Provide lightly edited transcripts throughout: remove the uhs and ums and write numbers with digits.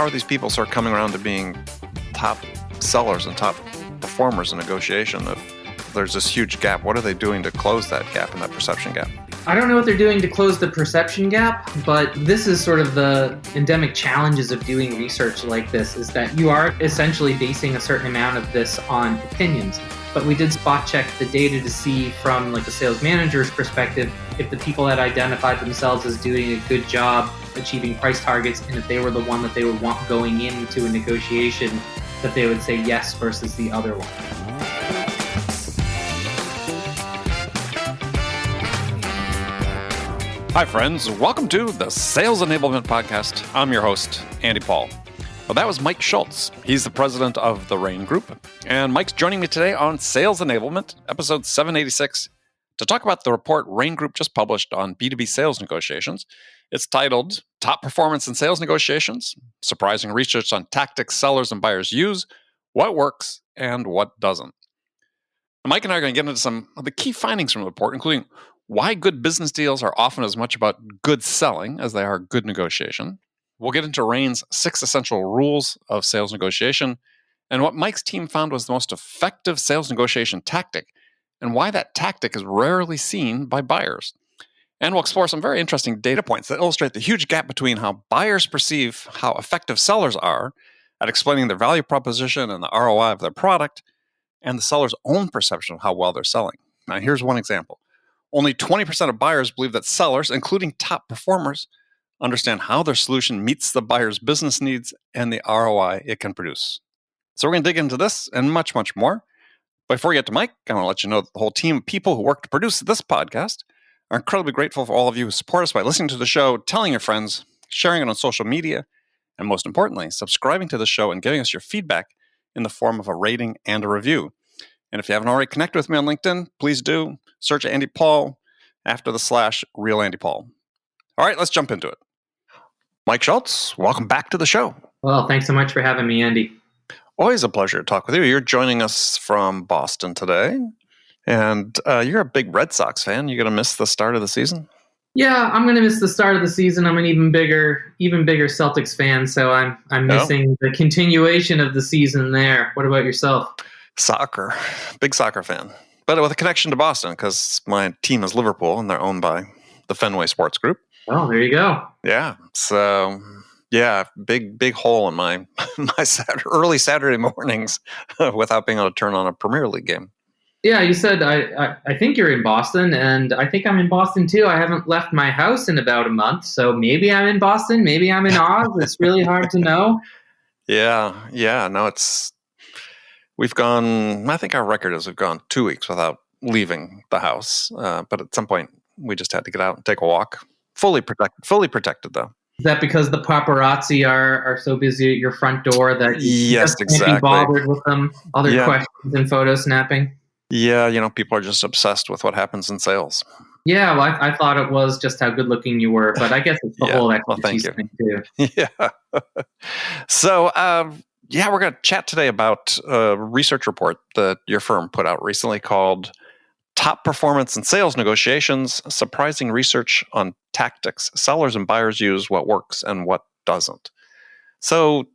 how are these people sort of coming around to being top sellers and top performers in negotiation if there's this huge gap? What are they doing to close that gap and that perception gap? I don't know what they're doing to close the perception gap, but this is sort of the endemic challenges of doing research like this, is that you are essentially basing a certain amount of this on opinions. But we did spot check the data to see from like a sales manager's perspective if the people that identified themselves as doing a good job achieving price targets, and if they were the one that they would want going into a negotiation, that they would say yes versus the other one. Hi, friends. Welcome to the Sales Enablement Podcast. I'm your host, Andy Paul. Well, that was Mike Schultz. He's the president of the Rain Group. And Mike's joining me today on Sales Enablement, episode 786, to talk about the report Rain Group just published on B2B sales negotiations. It's titled Top Performance in Sales Negotiations, Surprising Research on Tactics Sellers and Buyers Use, What Works and What Doesn't. Mike and I are going to get into some of the key findings from the report, including why good business deals are often as much about good selling as they are good negotiation. We'll get into Rain's 6 essential rules of sales negotiation and what Mike's team found was the most effective sales negotiation tactic and why that tactic is rarely seen by buyers. And we'll explore some very interesting data points that illustrate the huge gap between how buyers perceive how effective sellers are at explaining their value proposition and the ROI of their product and the seller's own perception of how well they're selling. Now, here's one example. Only 20% of buyers believe that sellers, including top performers, understand how their solution meets the buyer's business needs and the ROI it can produce. So we're going to dig into this and much, much more. Before we get to Mike, I want to let you know that the whole team of people who work to produce this podcast are incredibly grateful for all of you who support us by listening to the show, telling your friends, sharing it on social media, and most importantly, subscribing to the show and giving us your feedback in the form of a rating and a review. And if you haven't already connected with me on LinkedIn, please do. Search Andy Paul after the / Real Andy Paul. All right, let's jump into it. Mike Schultz, welcome back to the show. Well, thanks so much for having me, Andy. Always a pleasure to talk with you. You're joining us from Boston today, and you're a big Red Sox fan. You going to miss the start of the season? Yeah, I'm going to miss the start of the season. I'm an even bigger Celtics fan, so I'm missing the continuation of the season there. What about yourself? Soccer, big soccer fan, but with a connection to Boston because my team is Liverpool and they're owned by the Fenway Sports Group. Oh, there you go. Yeah, so yeah, big hole in my early Saturday mornings without being able to turn on a Premier League game. Yeah, you said I think you're in Boston, and I think I'm in Boston too. I haven't left my house in about a month, so maybe I'm in Boston, maybe I'm in Oz. It's really hard to know. Yeah. No, we've gone. I think our record is we've gone 2 weeks without leaving the house, but at some point we just had to get out and take a walk. Fully protected though. Is that because the paparazzi are so busy at your front door that you just can't exactly be bothered with them? All their questions and photo snapping? Yeah, people are just obsessed with what happens in sales. Yeah, well, I thought it was just how good looking you were, but I guess it's the whole expertise thing too. Yeah. So, we're going to chat today about a research report that your firm put out recently called Top Performance in Sales Negotiations, Surprising Research on Tactics Sellers and Buyers Use, What Works and What Doesn't. So,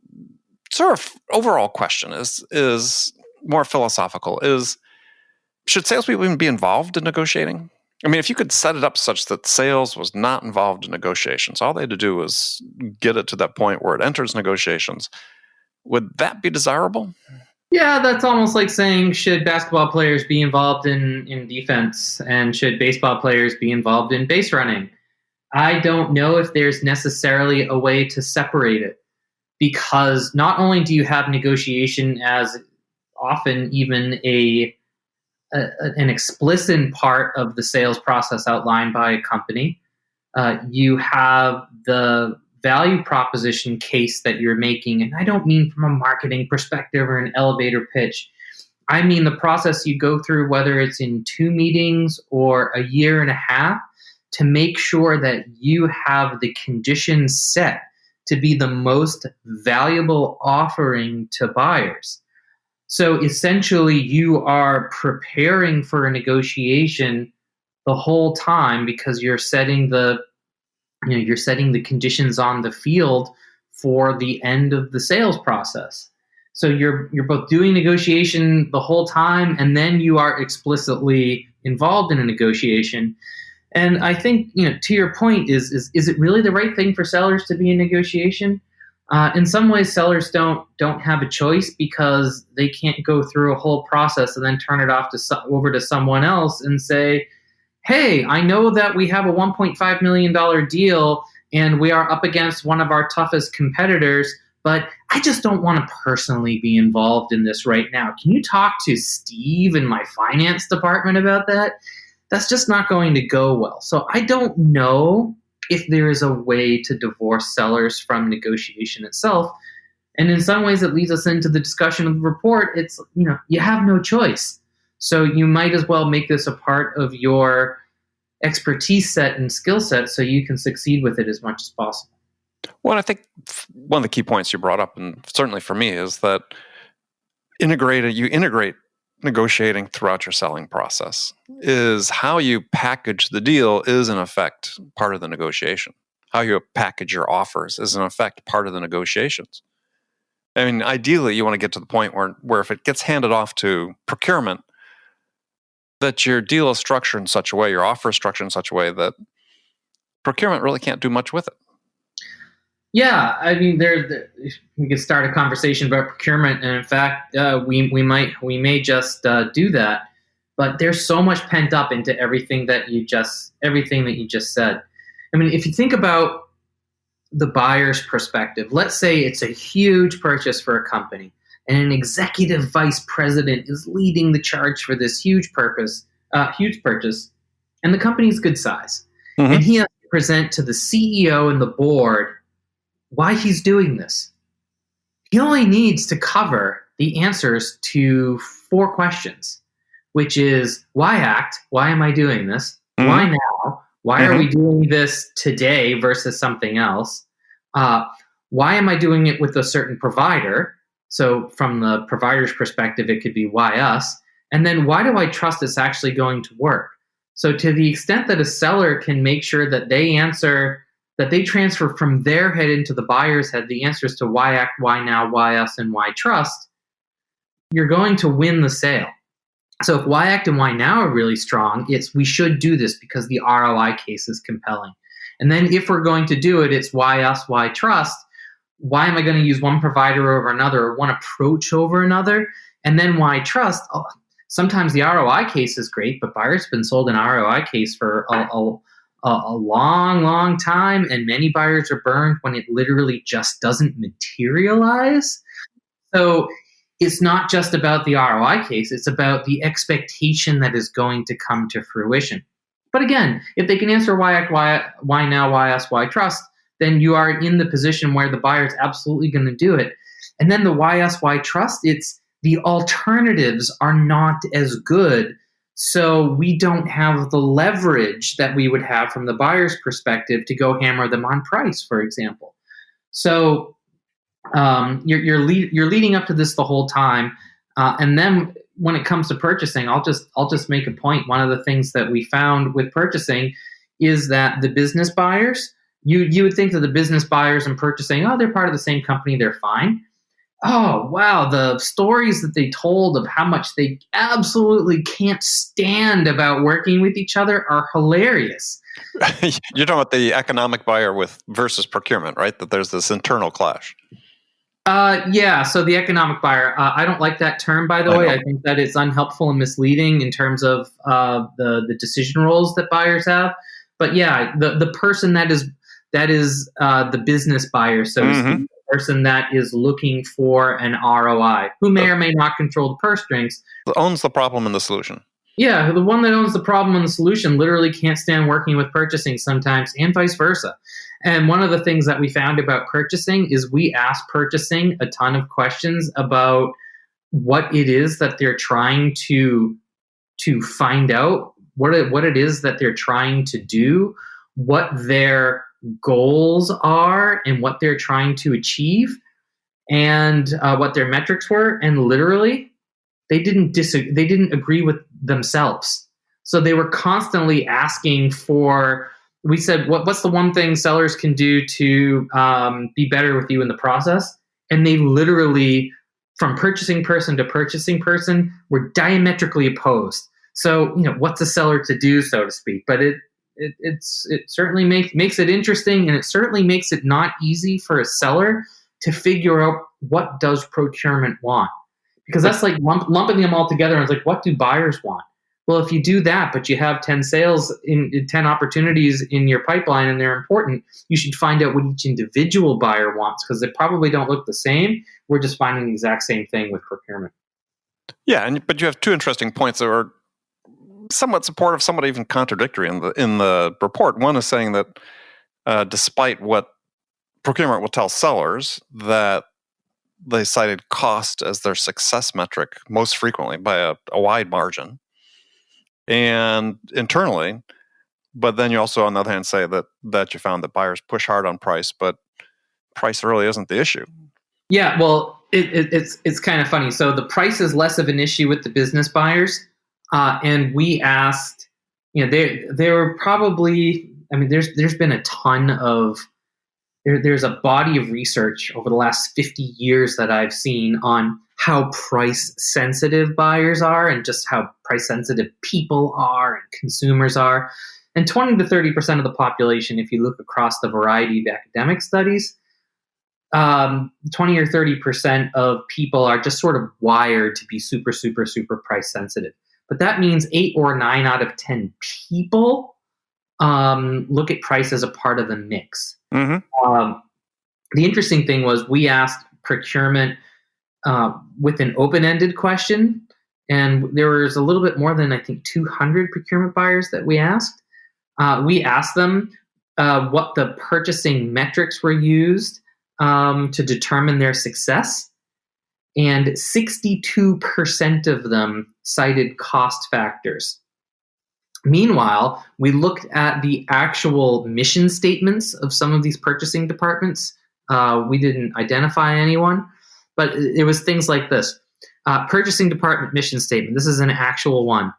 sort of overall question is more philosophical, should salespeople even be involved in negotiating? I mean, if you could set it up such that sales was not involved in negotiations, all they had to do was get it to that point where it enters negotiations, would that be desirable? Yeah, that's almost like saying, should basketball players be involved in defense, and should baseball players be involved in base running? I don't know if there's necessarily a way to separate it, because not only do you have negotiation as often even an explicit part of the sales process outlined by a company, you have the value proposition case that you're making. And I don't mean from a marketing perspective or an elevator pitch. I mean the process you go through, whether it's in 2 meetings or a year and a half, to make sure that you have the conditions set to be the most valuable offering to buyers. So essentially, you are preparing for a negotiation the whole time because you're setting the conditions on the field for the end of the sales process. So you're both doing negotiation the whole time, and then you are explicitly involved in a negotiation. And I think, to your point, is it really the right thing for sellers to be in negotiation? In some ways, sellers don't have a choice because they can't go through a whole process and then turn it off over to someone else and say, hey, I know that we have a $1.5 million deal and we are up against one of our toughest competitors, but I just don't want to personally be involved in this right now. Can you talk to Steve in my finance department about that? That's just not going to go well. So I don't know if there is a way to divorce sellers from negotiation itself. And in some ways, it leads us into the discussion of the report. It's, you have no choice. So you might as well make this a part of your expertise set and skill set so you can succeed with it as much as possible. Well, I think one of the key points you brought up, and certainly for me, is that you integrate negotiating throughout your selling process. Is how you package the deal is in effect part of the negotiation. How you package your offers is in effect part of the negotiations. I mean, ideally, you want to get to the point where if it gets handed off to procurement, that your deal is structured in such a way, your offer is structured in such a way that procurement really can't do much with it. Yeah, I mean, we could start a conversation about procurement, and in fact, we may just do that. But there's so much pent up into everything that you just said. I mean, if you think about the buyer's perspective, let's say it's a huge purchase for a company, and an executive vice president is leading the charge for this huge purchase, and the company's good size, and he has to present to the CEO and the board why he's doing this. He only needs to cover the answers to 4 questions, which is, why act? Why am I doing this? Why now? Why are we doing this today versus something else? Why am I doing it with a certain provider? So from the provider's perspective, it could be why us? And then why do I trust it's actually going to work? So to the extent that a seller can make sure that they transfer from their head into the buyer's head the answers to why act, why now, why us, and why trust, you're going to win the sale. So if why act and why now are really strong, it's we should do this because the ROI case is compelling. And then if we're going to do it, it's why us, why trust. Why am I going to use one provider over another or one approach over another? And then why trust? Oh, sometimes the ROI case is great, but buyers have been sold an ROI case for a long, long time, and many buyers are burned when it literally just doesn't materialize. So it's not just about the ROI case, it's about the expectation that is going to come to fruition. But again, if they can answer why act, why now, why us, why trust, then you are in the position where the buyer is absolutely going to do it. And then the why us, why trust, it's the alternatives are not as good. So we don't have the leverage that we would have from the buyer's perspective to go hammer them on price, for example. So you're leading up to this the whole time, and then when it comes to purchasing, I'll just make a point. One of the things that we found with purchasing is that the business buyers, you would think that the business buyers and purchasing, they're part of the same company, they're fine. Oh, wow. The stories that they told of how much they absolutely can't stand about working with each other are hilarious. You're talking about the economic buyer versus procurement, right? That there's this internal clash. Yeah. So the economic buyer, I don't like that term, by the way. I think that it's unhelpful and misleading in terms of the decision roles that buyers have. But yeah, the person that is the business buyer, so to speak, the person that is looking for an ROI, who may or may not control the purse strings. Owns the problem and the solution. Yeah, the one that owns the problem and the solution literally can't stand working with purchasing sometimes, and vice versa. And one of the things that we found about purchasing is we asked purchasing a ton of questions about what it is that they're trying to find out, what it is that they're trying to do, what their goals are and what they're trying to achieve, and what their metrics were. And literally, they didn't agree with themselves. So they were constantly asking for we said, what's the one thing sellers can do to be better with you in the process? And they literally, from purchasing person to purchasing person, were diametrically opposed. So, what's a seller to do, so to speak? But it certainly makes it interesting, and it certainly makes it not easy for a seller to figure out what does procurement want. Because that's like lumping them all together, and it's like, what do buyers want? Well, if you do that, but you have 10 sales in 10 opportunities in your pipeline and they're important, you should find out what each individual buyer wants, because they probably don't look the same. We're just finding the exact same thing with procurement. Yeah, but you have two interesting points that are somewhat supportive, somewhat even contradictory in the report. One is saying that despite what procurement will tell sellers, that they cited cost as their success metric most frequently by a wide margin. And internally, but then you also, on the other hand, say that you found that buyers push hard on price, but price really isn't the issue. Yeah, well, it's kind of funny. So the price is less of an issue with the business buyers, and we asked, there were probably, there's been a ton of there's a body of research over the last 50 years that I've seen on how price sensitive buyers are and just how price sensitive people are and consumers are. And 20 to 30% of the population, if you look across the variety of academic studies, 20 or 30% of people are just sort of wired to be super, super, super price sensitive. But that means 8 or 9 out of 10 people look at price as a part of the mix. Mm-hmm. The interesting thing was we asked procurement with an open-ended question, and there was a little bit more than, I think, 200 procurement buyers that we asked. We asked them what the purchasing metrics were used to determine their success, and 62% of them cited cost factors. Meanwhile, we looked at the actual mission statements of some of these purchasing departments. We didn't identify anyone, but it was things like this. Purchasing department mission statement. This is an actual one.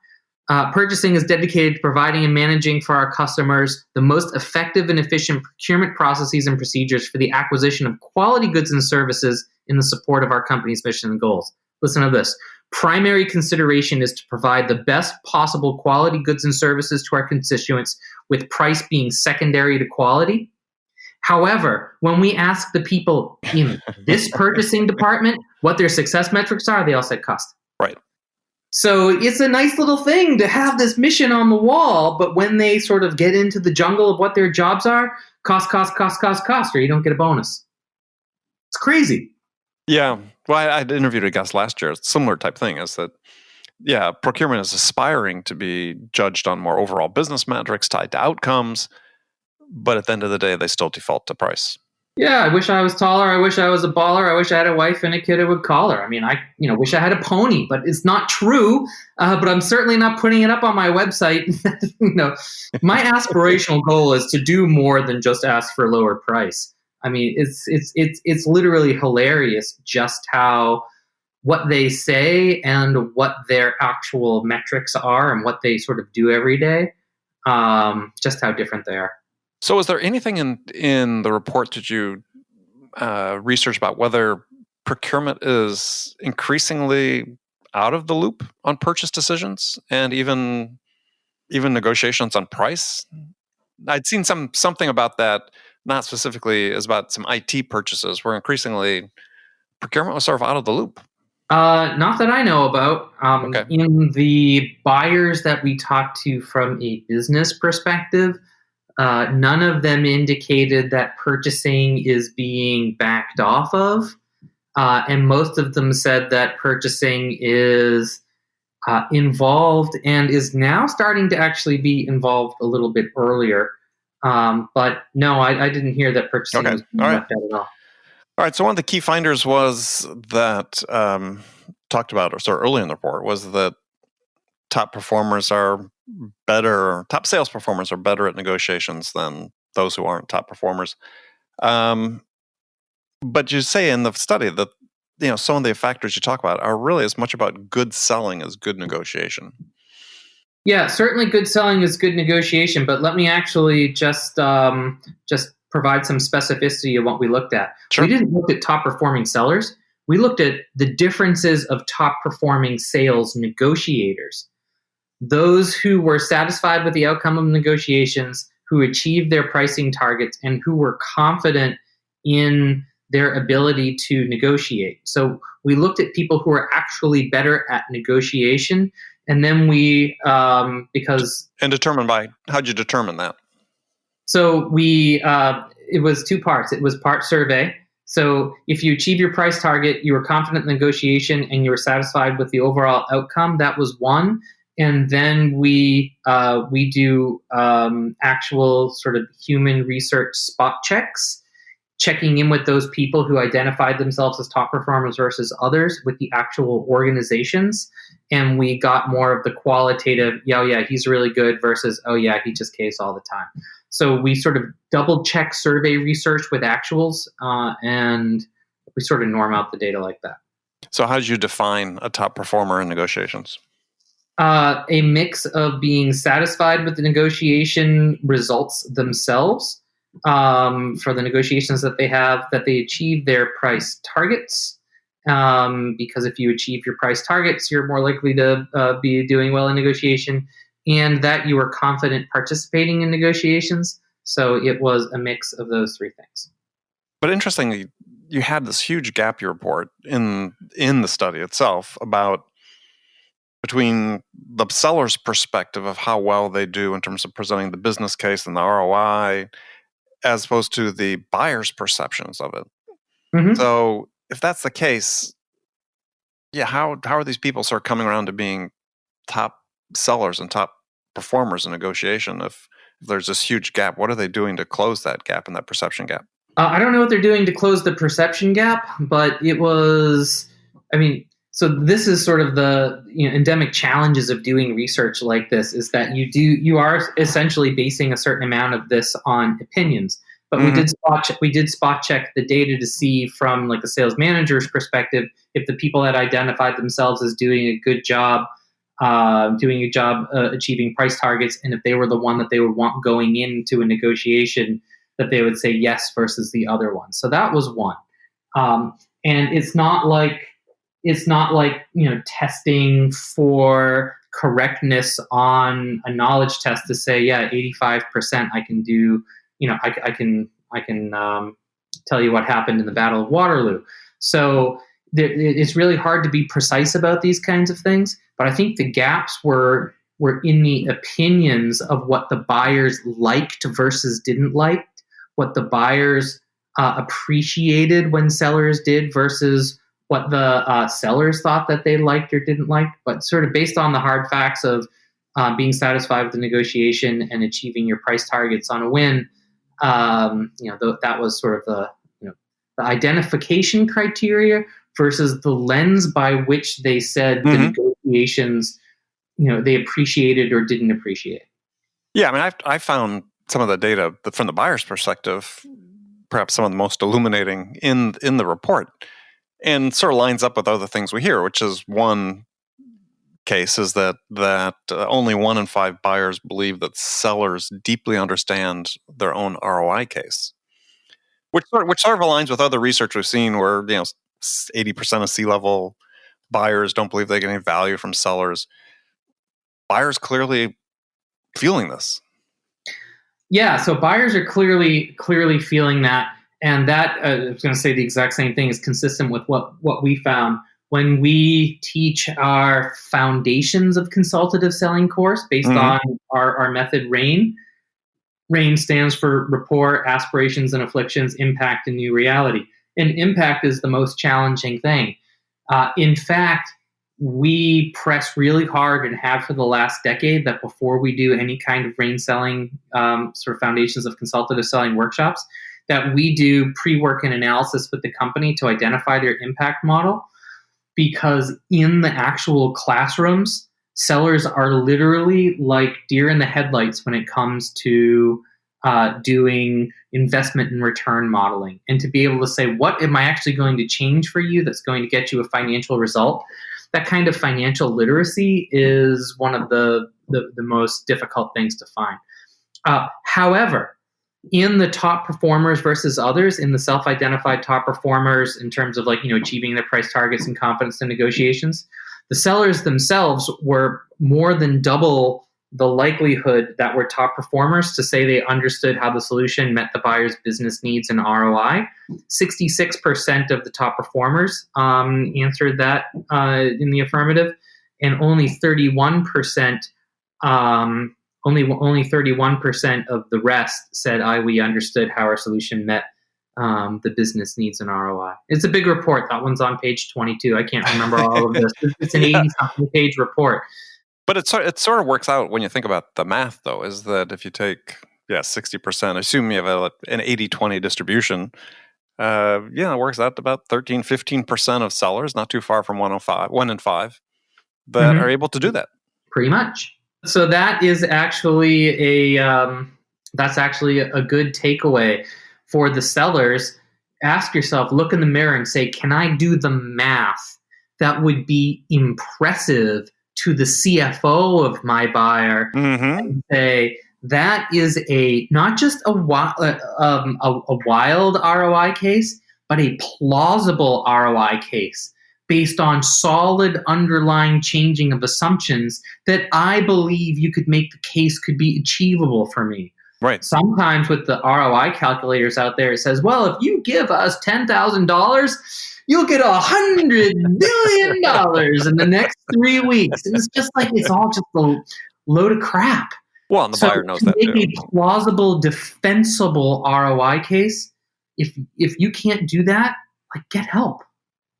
Purchasing is dedicated to providing and managing for our customers the most effective and efficient procurement processes and procedures for the acquisition of quality goods and services in the support of our company's mission and goals. Listen to this. Primary consideration is to provide the best possible quality goods and services to our constituents, with price being secondary to quality. However, when we ask the people in this purchasing department what their success metrics are, they all said cost. Right. So it's a nice little thing to have this mission on the wall, but when they sort of get into the jungle of what their jobs are, cost, or you don't get a bonus. It's crazy. Yeah. Well, I interviewed a guest last year. Similar type thing is that, yeah, procurement is aspiring to be judged on more overall business metrics tied to outcomes, but at the end of the day, they still default to price. Yeah, I wish I was taller. I wish I was a baller. I wish I had a wife and a kid who would call her. I wish I had a pony, but it's not true. But I'm certainly not putting it up on my website. My aspirational goal is to do more than just ask for a lower price. It's literally hilarious just how what they say and what their actual metrics are and what they sort of do every day, just how different they are. So is there anything in the report that you research about whether procurement is increasingly out of the loop on purchase decisions and even negotiations on price? I'd seen something about that, not specifically as about some IT purchases, where increasingly procurement was sort of out of the loop. Not that I know about. Okay. In the buyers that we talked to from a business perspective, none of them indicated that purchasing is being backed off of. And most of them said that purchasing is involved and is now starting to actually be involved a little bit earlier. But no, I didn't hear that purchasing was being left out at all. All right. So one of the key finders was that talked about, or sort of early in the report, was that top sales performers are better at negotiations than those who aren't top performers. But you say in the study that some of the factors you talk about are really as much about good selling as good negotiation. Yeah, certainly good selling is good negotiation, but let me actually just provide some specificity of what we looked at. Sure. We didn't look at top performing sellers. We looked at the differences of top performing sales negotiators. Those who were satisfied with the outcome of negotiations, who achieved their pricing targets, and who were confident in their ability to negotiate. So we looked at people who are actually better at negotiation, and then because And how'd you determine that? so it was two parts. It was part survey. So if you achieve your price target, you were confident in negotiation, and you were satisfied with the overall outcome. That was one. And then we do actual sort of human research spot checks, checking in with those people who identified themselves as top performers versus others with the actual organizations. And we got more of the qualitative, yeah, he's really good versus, oh yeah, he just caves all the time. So we sort of double check survey research with actuals, and we sort of norm out the data like that. So how did you define a top performer in negotiations? A mix of being satisfied with the negotiation results themselves, for the negotiations that they have, that they achieve their price targets. Because if you achieve your price targets, you're more likely to be doing well in negotiation, and that you are confident participating in negotiations. So it was a mix of those three things. But interestingly, you had this huge gap you report in the study itself about between the seller's perspective of how well they do in terms of presenting the business case and the ROI, as opposed to the buyer's perceptions of it. Mm-hmm. So if that's the case, yeah, how are these people sort of coming around to being top sellers and top performers in negotiation if there's this huge gap? What are they doing to close that gap and that perception gap? I don't know what they're doing to close the perception gap, but so this is sort of the endemic challenges of doing research like this, is that you are essentially basing a certain amount of this on opinions. But Mm-hmm. we did spot check the data to see from like a sales manager's perspective if the people that identified themselves as doing a good job, achieving price targets, and if they were the one that they would want going into a negotiation, that they would say yes versus the other one. So that was one. And it's not like testing for correctness on a knowledge test to say, yeah, 85% I can do. I can tell you what happened in the Battle of Waterloo. So it's really hard to be precise about these kinds of things. But I think the gaps were in the opinions of what the buyers liked versus didn't like, what the buyers appreciated when sellers did versus what the sellers thought that they liked or didn't like. But sort of based on the hard facts of being satisfied with the negotiation and achieving your price targets on a win, that was sort of the identification criteria versus the lens by which they said the negotiations, they appreciated or didn't appreciate. Yeah, I mean, I found some of the data from the buyer's perspective, perhaps some of the most illuminating in the report, and sort of lines up with other things we hear, which is one case is that only 1 in 5 buyers believe that sellers deeply understand their own ROI case, which sort of aligns with other research we've seen where 80% of C-level buyers don't believe they get any value from sellers. Buyers clearly feeling this. Yeah, so buyers are clearly feeling that, and that I was going to say the exact same thing is consistent with what we found when we teach our foundations of consultative selling course based on our method RAIN. RAIN stands for Rapport, Aspirations and Afflictions, Impact, and New Reality. And impact is the most challenging thing. In fact, we press really hard and have for the last decade that before we do any kind of RAIN selling, sort of foundations of consultative selling workshops, that we do pre-work and analysis with the company to identify their impact model. Because in the actual classrooms, sellers are literally like deer in the headlights when it comes to doing investment and return modeling. And to be able to say, what am I actually going to change for you that's going to get you a financial result? That kind of financial literacy is one of the the most difficult things to find. However, in the top performers versus others, in the self-identified top performers in terms of achieving their price targets and confidence in negotiations, the sellers themselves were more than double the likelihood that were top performers to say they understood how the solution met the buyer's business needs and ROI. 66% of the top performers answered that in the affirmative, and only 31%, only 31% of the rest said, we understood how our solution met the business needs and ROI. It's a big report. That one's on page 22. I can't remember all of this. It's an 80-something page report. But it sort of works out when you think about the math, though, is that if you take 60%, assume you have an 80-20 distribution, it works out to about 13-15% of sellers, not too far from 1 in 5, that are able to do that. Pretty much. So that is actually a good takeaway for the sellers. Ask yourself, look in the mirror and say, can I do the math that would be impressive to the CFO of my buyer, and say that is not just a wild ROI case, but a plausible ROI case based on solid underlying changing of assumptions that I believe you could make the case could be achievable for me. Right. Sometimes with the ROI calculators out there, it says, well, if you give us $10,000, you'll get $100 billion in the next 3 weeks. And it's just it's all just a load of crap. Well, and the buyer knows that too. To make a plausible, defensible ROI case, if you can't do that, get help,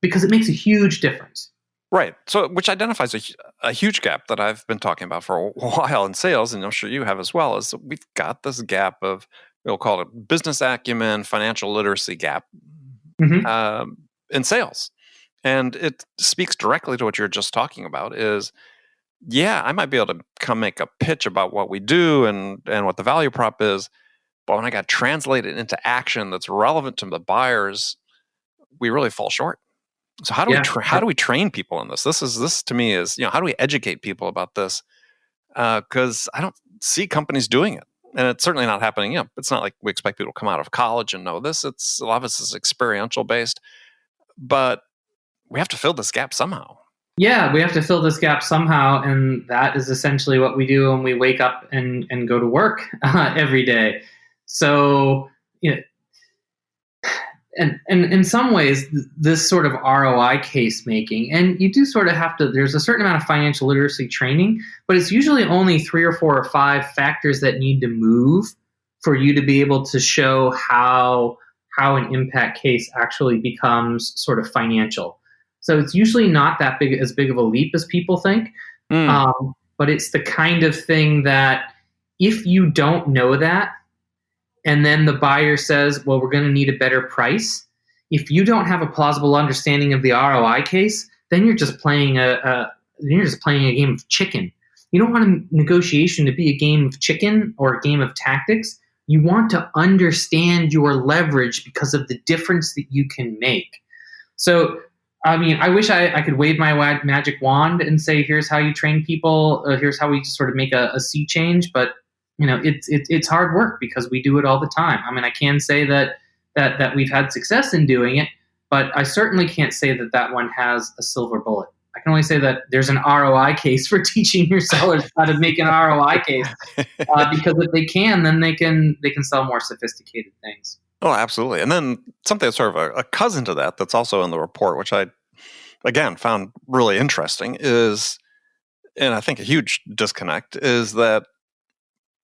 because it makes a huge difference. Right. So, which identifies a huge gap that I've been talking about for a while in sales, and I'm sure you have as well, is that we've got this gap of, we'll call it business acumen, financial literacy gap. In sales. And it speaks directly to what you're just talking about is, I might be able to come make a pitch about what we do and what the value prop is, but when I got translated into action that's relevant to the buyers, we really fall short. So how do we train people in this? This to me is, how do we educate people about this? Because I don't see companies doing it. And it's certainly not happening. It's not like we expect people to come out of college and know this. A lot of this is experiential based. But we have to fill this gap somehow. Yeah, we have to fill this gap somehow, and that is essentially what we do when we wake up and go to work every day. So, and in some ways, this sort of ROI case making, and you do sort of have to, there's a certain amount of financial literacy training, but it's usually only 3 or 4 or 5 factors that need to move for you to be able to show how an impact case actually becomes sort of financial. So it's usually not as big of a leap as people think. But it's the kind of thing that if you don't know that, and then the buyer says, well, we're going to need a better price. If you don't have a plausible understanding of the ROI case, then you're just playing a game of chicken. You don't want a negotiation to be a game of chicken or a game of tactics. You want to understand your leverage because of the difference that you can make. So, I wish I could wave my magic wand and say, here's how you train people. Here's how we sort of make a sea change. But, it's hard work because we do it all the time. I can say that we've had success in doing it, but I certainly can't say that one has a silver bullet. I can only say that there's an ROI case for teaching your sellers how to make an ROI case, because if they can, then they can sell more sophisticated things. Oh, absolutely. And then something that's sort of a cousin to that's also in the report, which I, again, found really interesting is, and I think a huge disconnect, is that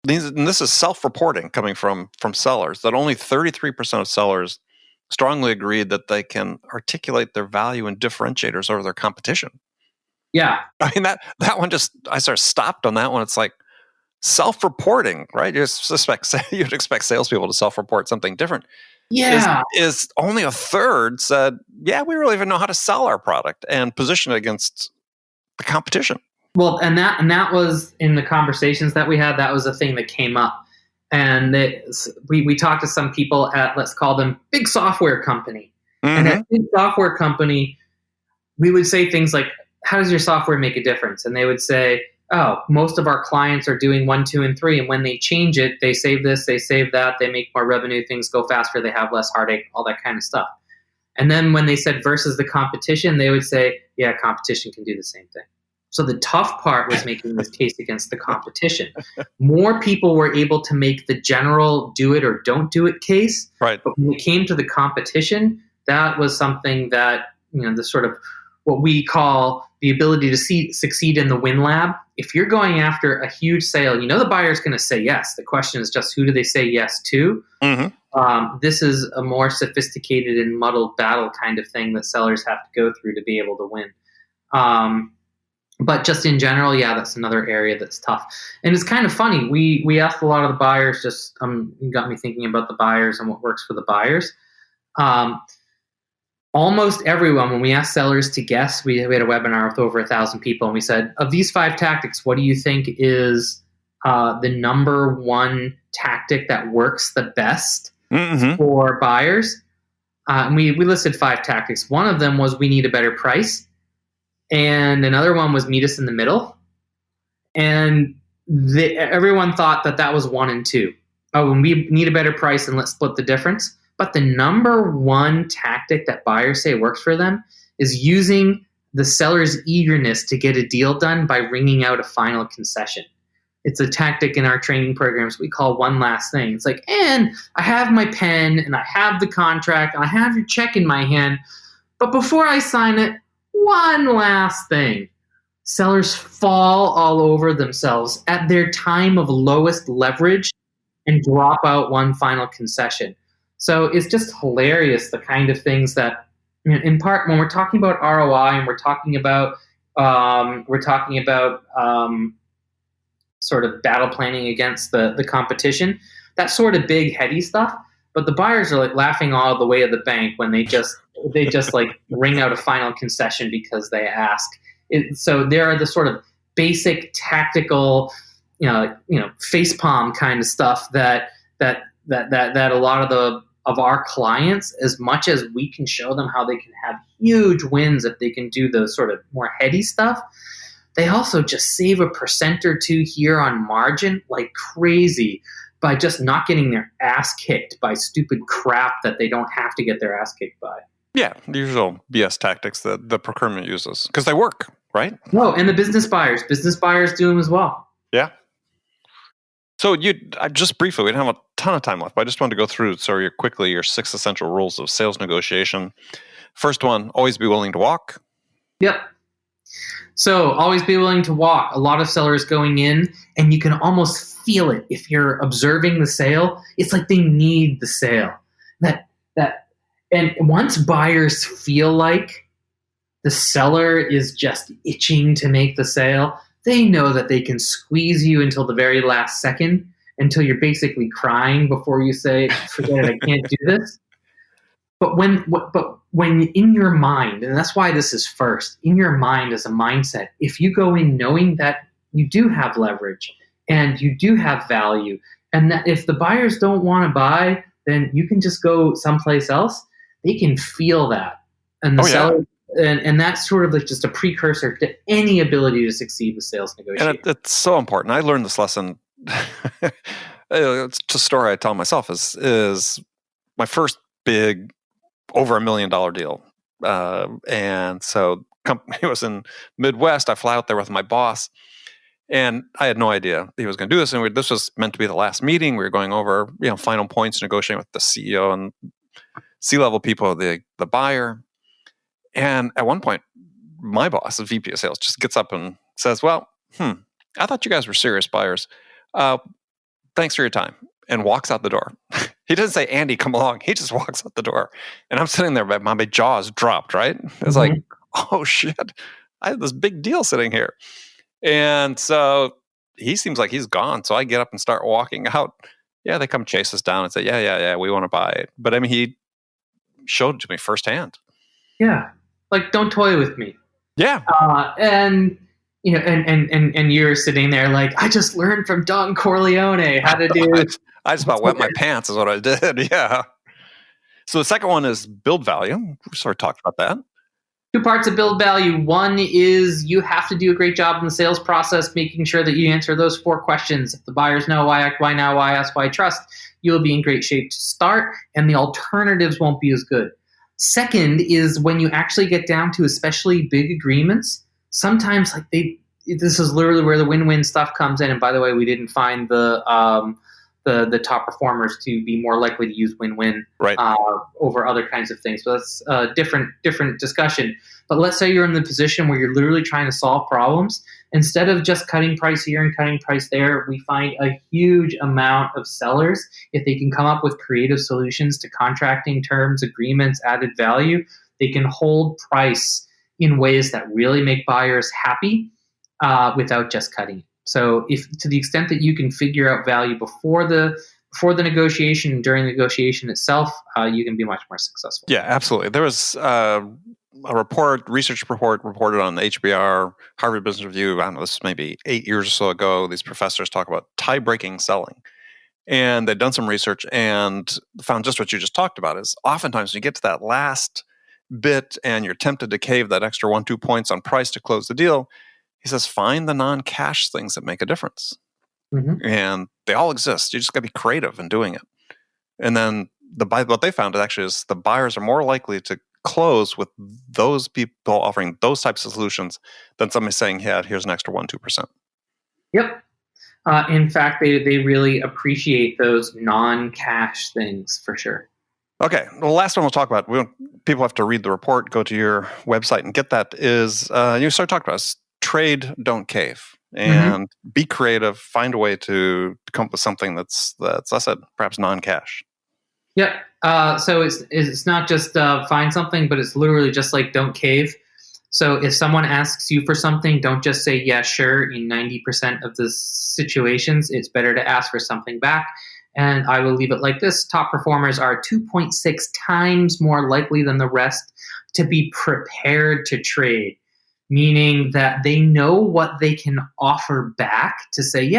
this is self-reporting coming from sellers, that only 33% of sellers strongly agreed that they can articulate their value and differentiators over their competition. Yeah. That one I sort of stopped on that one. It's like self-reporting, right? You'd expect salespeople to self-report something different. Yeah. Is only a third said, we really even know how to sell our product and position it against the competition. Well, and that was in the conversations that we had, that was a thing that came up. And we talked to some people at, let's call them big software company. And that big software company, we would say things like, how does your software make a difference? And they would say, oh, most of our clients are doing 1, 2, and 3. And when they change it, they save this, they save that, they make more revenue, things go faster, they have less heartache, all that kind of stuff. And then when they said versus the competition, they would say, yeah, competition can do the same thing. So the tough part was making this case against the competition. More people were able to make the general do it or don't do it case. Right. But when it came to the competition, that was something that, the sort of what we call the ability to succeed in the win lab. If you're going after a huge sale, the buyer's going to say yes. The question is just who do they say yes to? Mm-hmm. This is a more sophisticated and muddled battle kind of thing that sellers have to go through to be able to win. But just in general, yeah, that's another area that's tough. And it's kind of funny. We asked a lot of the buyers, just you got me thinking about the buyers and what works for the buyers. Almost everyone, when we asked sellers to guess, we had a webinar with over 1,000 people, and we said, of these 5 tactics, what do you think is the number one tactic that works the best for buyers? And we listed 5 tactics. One of them was we need a better price. And another one was meet us in the middle. And everyone thought that was 1 and 2. Oh, and we need a better price and let's split the difference. But the number one tactic that buyers say works for them is using the seller's eagerness to get a deal done by wringing out a final concession. It's a tactic in our training programs we call one last thing. It's like, and I have my pen and I have the contract and I have your check in my hand, but before I sign it, one last thing. Sellers fall all over themselves at their time of lowest leverage and drop out one final concession. So it's just hilarious, the kind of things that, in part, when we're talking about ROI and we're talking about sort of battle planning against the competition, that sort of big heady stuff. But the buyers are like laughing all the way to the bank when they just like ring out a final concession because they ask. So there are the sort of basic tactical, facepalm kind of stuff that a lot of our clients, as much as we can show them how they can have huge wins if they can do the sort of more heady stuff, they also just save a % or 2 here on margin like crazy by just not getting their ass kicked by stupid crap that they don't have to get their ass kicked by. Yeah, the usual BS tactics that the procurement uses because they work, right? No, and the business buyers do them as well. Yeah. So just briefly, we don't have a ton of time left, but I just wanted to go through quickly your 6 essential rules of sales negotiation. First one, always be willing to walk. Yep. So always be willing to walk. A lot of sellers going in, and you can almost feel it if you're observing the sale. It's like they need the sale. And once buyers feel like the seller is just itching to make the sale, they know that they can squeeze you until the very last second, until you're basically crying before you say, forget it, I can't do this. But when in your mind, and that's why this is first, in your mind as a mindset, if you go in knowing that you do have leverage and you do have value, and that if the buyers don't want to buy, then you can just go someplace else, they can feel that. And the seller, and that's sort of like just a precursor to any ability to succeed with sales negotiation. And it's so important. I learned this lesson. It's just a story I tell myself is my first big over $1 million deal. And so it was in Midwest. I fly out there with my boss, and I had no idea he was going to do this. And this was meant to be the last meeting. We were going over, final points, negotiating with the CEO and C-level people, the buyer. And at one point, my boss, the VP of sales, just gets up and says, well, I thought you guys were serious buyers. Thanks for your time. And walks out the door. He doesn't say, Andy, come along. He just walks out the door. And I'm sitting there, my jaws dropped, right? It's like, oh, shit. I have this big deal sitting here. And so he seems like he's gone. So I get up and start walking out. Yeah, they come chase us down and say, yeah, we want to buy it. But I mean, he showed it to me firsthand. Yeah. Like, don't toy with me. Yeah. And you're sitting there like, I just learned from Don Corleone how to do. I just about wet my pants is what I did. Yeah. So the second one is build value. We sort of talked about that. Two parts of build value. One is you have to do a great job in the sales process, making sure that you answer those 4 questions. If the buyers know why act, why now, why ask, why trust, you'll be in great shape to start, and the alternatives won't be as good. Second is when you actually get down to especially big agreements, sometimes this is literally where the win-win stuff comes in. And by the way, we didn't find the top performers to be more likely to use win-win over other kinds of things. So that's a different discussion. But let's say you're in the position where you're literally trying to solve problems. Instead of just cutting price here and cutting price there, we find a huge amount of sellers, if they can come up with creative solutions to contracting terms, agreements, added value, they can hold price in ways that really make buyers happy without just cutting it. So if to the extent that you can figure out value before the negotiation and during the negotiation itself, you can be much more successful. Yeah, absolutely. There was a research report reported on the HBR, Harvard Business Review, I don't know, this was maybe 8 years or so ago. These professors talk about tie-breaking selling. And they'd done some research and found just what you just talked about is oftentimes when you get to that last bit and you're tempted to cave that extra 1-2 points on price to close the deal, he says, find the non-cash things that make a difference. Mm-hmm. And they all exist. You just got to be creative in doing it. And then what they found actually is the buyers are more likely to close with those people offering those types of solutions than somebody saying, yeah, here's an extra 1-2%. Yep. In fact, they really appreciate those non-cash things for sure. Okay. Well, the last one we'll talk about, people have to read the report, go to your website and get that, is you start talking about trade, don't cave. And be creative, find a way to come up with something that's I said, perhaps non-cash. Yep. So it's not just find something, but it's literally just like don't cave. So if someone asks you for something, don't just say, yeah, sure. In 90% of the situations, it's better to ask for something back. And I will leave it like this. Top performers are 2.6 times more likely than the rest to be prepared to trade, meaning that they know what they can offer back to say,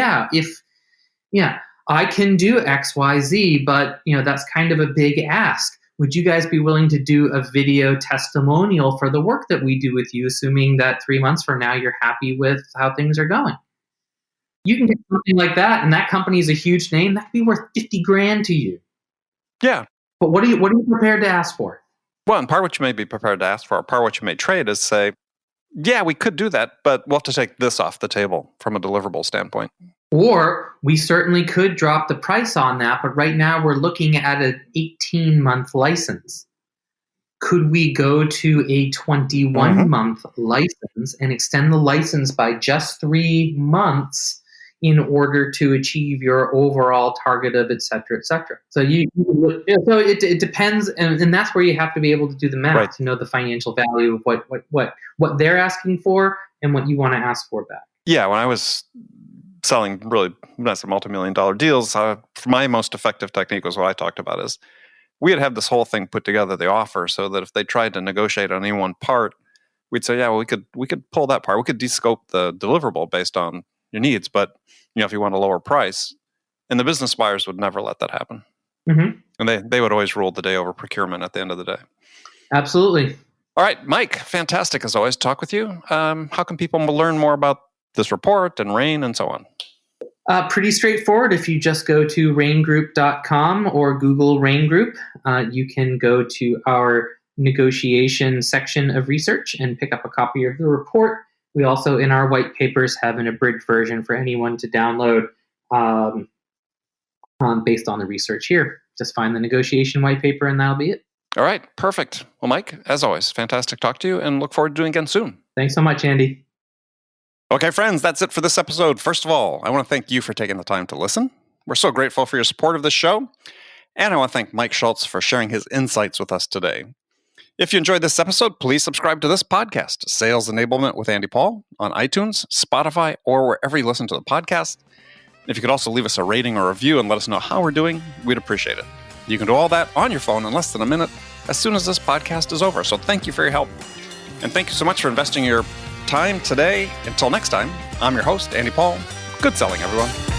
I can do X, Y, Z, but that's kind of a big ask. Would you guys be willing to do a video testimonial for the work that we do with you, assuming that 3 months from now you're happy with how things are going? You can get something like that, and that company is a huge name. That could be worth $50,000 to you. Yeah. But what are you prepared to ask for? Well, and part of what you may be prepared to ask for, part of what you may trade is say, yeah, we could do that, but we'll have to take this off the table from a deliverable standpoint. Or we certainly could drop the price on that, but right now we're looking at an 18-month license. Could we go to a 21-month license and extend the license by just 3 months in order to achieve your overall target of et cetera, et cetera? So so it depends, and that's where you have to be able to do the math to know the financial value of what they're asking for and what you want to ask for back. Yeah, when I was selling really multi-million-dollar deals, my most effective technique was what I talked about is we had this whole thing put together, the offer, so that if they tried to negotiate on any one part, we'd say, yeah, well, we could pull that part. We could descope the deliverable based on your needs, but if you want a lower price, and the business buyers would never let that happen. Mm-hmm. And they would always rule the day over procurement at the end of the day. Absolutely. All right, Mike, fantastic as always to talk with you. How can people learn more about this report and RAIN and so on? Pretty straightforward. If you just go to raingroup.com or Google Rain Group, you can go to our negotiation section of research and pick up a copy of the report. We also, in our white papers, have an abridged version for anyone to download based on the research here. Just find the negotiation white paper and that'll be it. All right, perfect. Well, Mike, as always, fantastic to talk to you and look forward to doing it again soon. Thanks so much, Andy. Okay, friends, that's it for this episode. First of all, I want to thank you for taking the time to listen. We're so grateful for your support of this show. And I want to thank Mike Schultz for sharing his insights with us today. If you enjoyed this episode, please subscribe to this podcast, Sales Enablement with Andy Paul, on iTunes, Spotify, or wherever you listen to the podcast. If you could also leave us a rating or review and let us know how we're doing, we'd appreciate it. You can do all that on your phone in less than a minute as soon as this podcast is over. So thank you for your help. And thank you so much for investing your time today. Until next time, I'm your host, Andy Paul. Good selling, everyone.